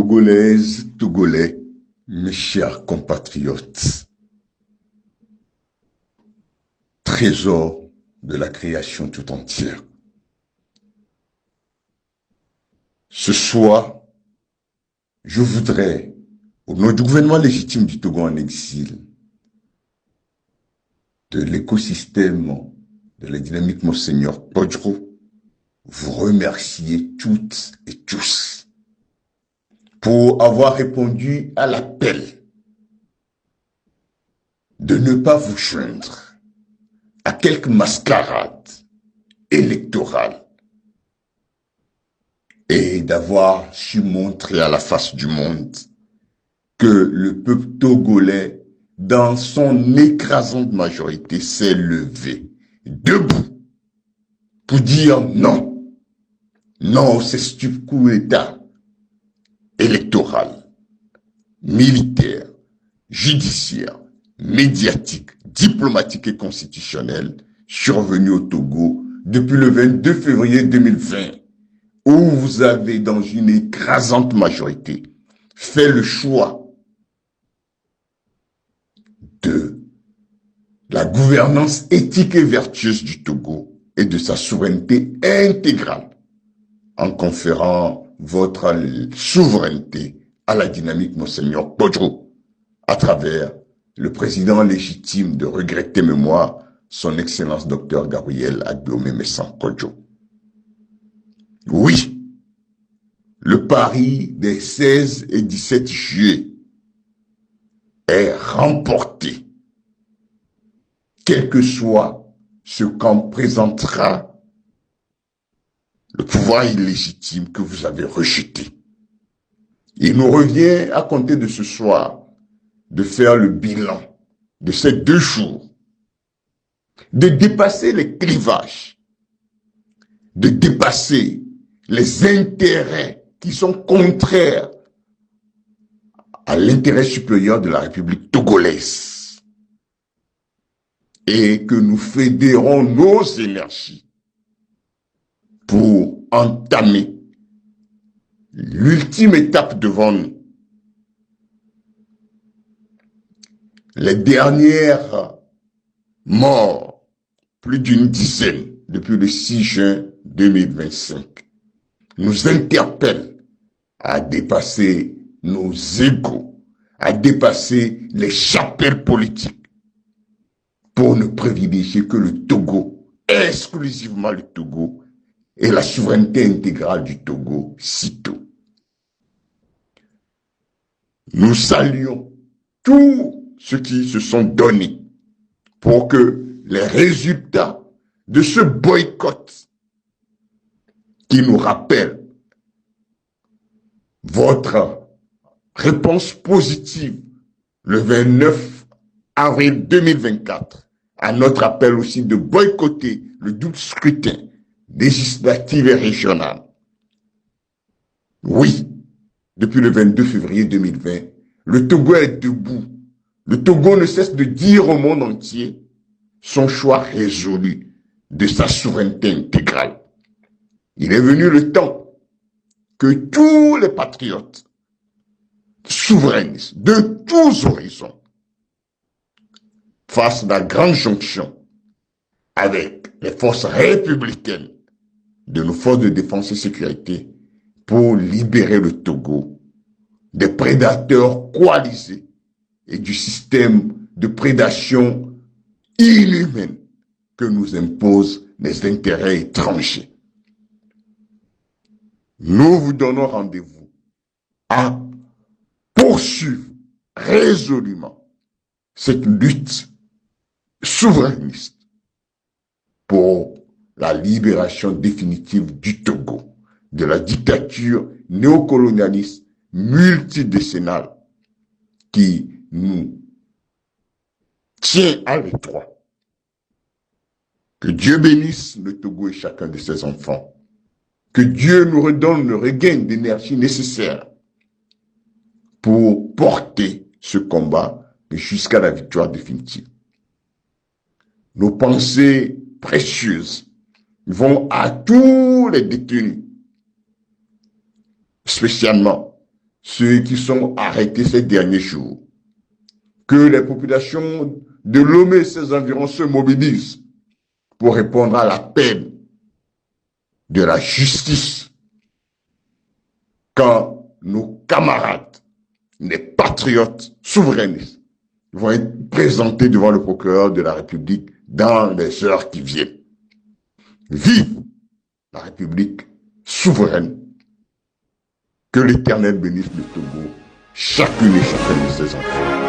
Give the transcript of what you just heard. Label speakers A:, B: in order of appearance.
A: Togolaises, Togolais, mes chers compatriotes, trésor de la création tout entière. Ce soir, je voudrais, au nom du gouvernement légitime du Togo en exil, de l'écosystème de la dynamique Monseigneur Podjro, vous remercier toutes et tous pour avoir répondu à l'appel de ne pas vous joindre à quelques mascarades électorales et d'avoir su montrer à la face du monde que le peuple togolais, dans son écrasante majorité, s'est levé debout pour dire non. Non, c'est stupide coup d'État électoral, militaire, judiciaire, médiatique, diplomatique et constitutionnel survenu au Togo depuis le 22 février 2020, où vous avez, dans une écrasante majorité, fait le choix de la gouvernance éthique et vertueuse du Togo et de sa souveraineté intégrale en conférant votre souveraineté à la dynamique Monseigneur Podjro à travers le président légitime de regretter mémoire, son Excellence Dr Gabriel Agbomé Messan Kodjo. Oui, le pari des 16 et 17 juillet est remporté, quel que soit ce qu'en présentera le pouvoir illégitime que vous avez rejeté. Il nous revient à compter de ce soir de faire le bilan de ces 2 jours, de dépasser les clivages, de dépasser les intérêts qui sont contraires à l'intérêt supérieur de la République togolaise et que nous fédérons nos énergies pour entamer l'ultime étape devant nous. Les dernières morts, plus d'une dizaine depuis le 6 juin 2025, nous interpellent à dépasser nos égos, à dépasser les chapelles politiques pour ne privilégier que le Togo, exclusivement le Togo, et la souveraineté intégrale du Togo, sitôt. Nous saluons tous ceux qui se sont donnés pour que les résultats de ce boycott qui nous rappelle votre réponse positive le 29 avril 2024 à notre appel aussi de boycotter le double scrutin législative et régionale. Oui, depuis le 22 février 2020, le Togo est debout. Le Togo ne cesse de dire au monde entier son choix résolu de sa souveraineté intégrale. Il est venu le temps que tous les patriotes souverainistes de tous horizons fassent la grande jonction avec les forces républicaines de nos forces de défense et sécurité pour libérer le Togo des prédateurs coalisés et du système de prédation inhumaine que nous imposent les intérêts étrangers. Nous vous donnons rendez-vous à poursuivre résolument cette lutte souverainiste pour la libération définitive du Togo, de la dictature néocolonialiste multidécennale qui nous tient à l'étroit. Que Dieu bénisse le Togo et chacun de ses enfants. Que Dieu nous redonne le regain d'énergie nécessaire pour porter ce combat jusqu'à la victoire définitive. Nos pensées précieuses vont à tous les détenus, spécialement ceux qui sont arrêtés ces derniers jours, que les populations de Lomé et ses environs se mobilisent pour répondre à l'appel de la justice quand nos camarades, les patriotes souverainistes, vont être présentés devant le procureur de la République dans les heures qui viennent. Vive la République souveraine. Que l'Éternel bénisse le Togo, chacune et chacun de ses enfants.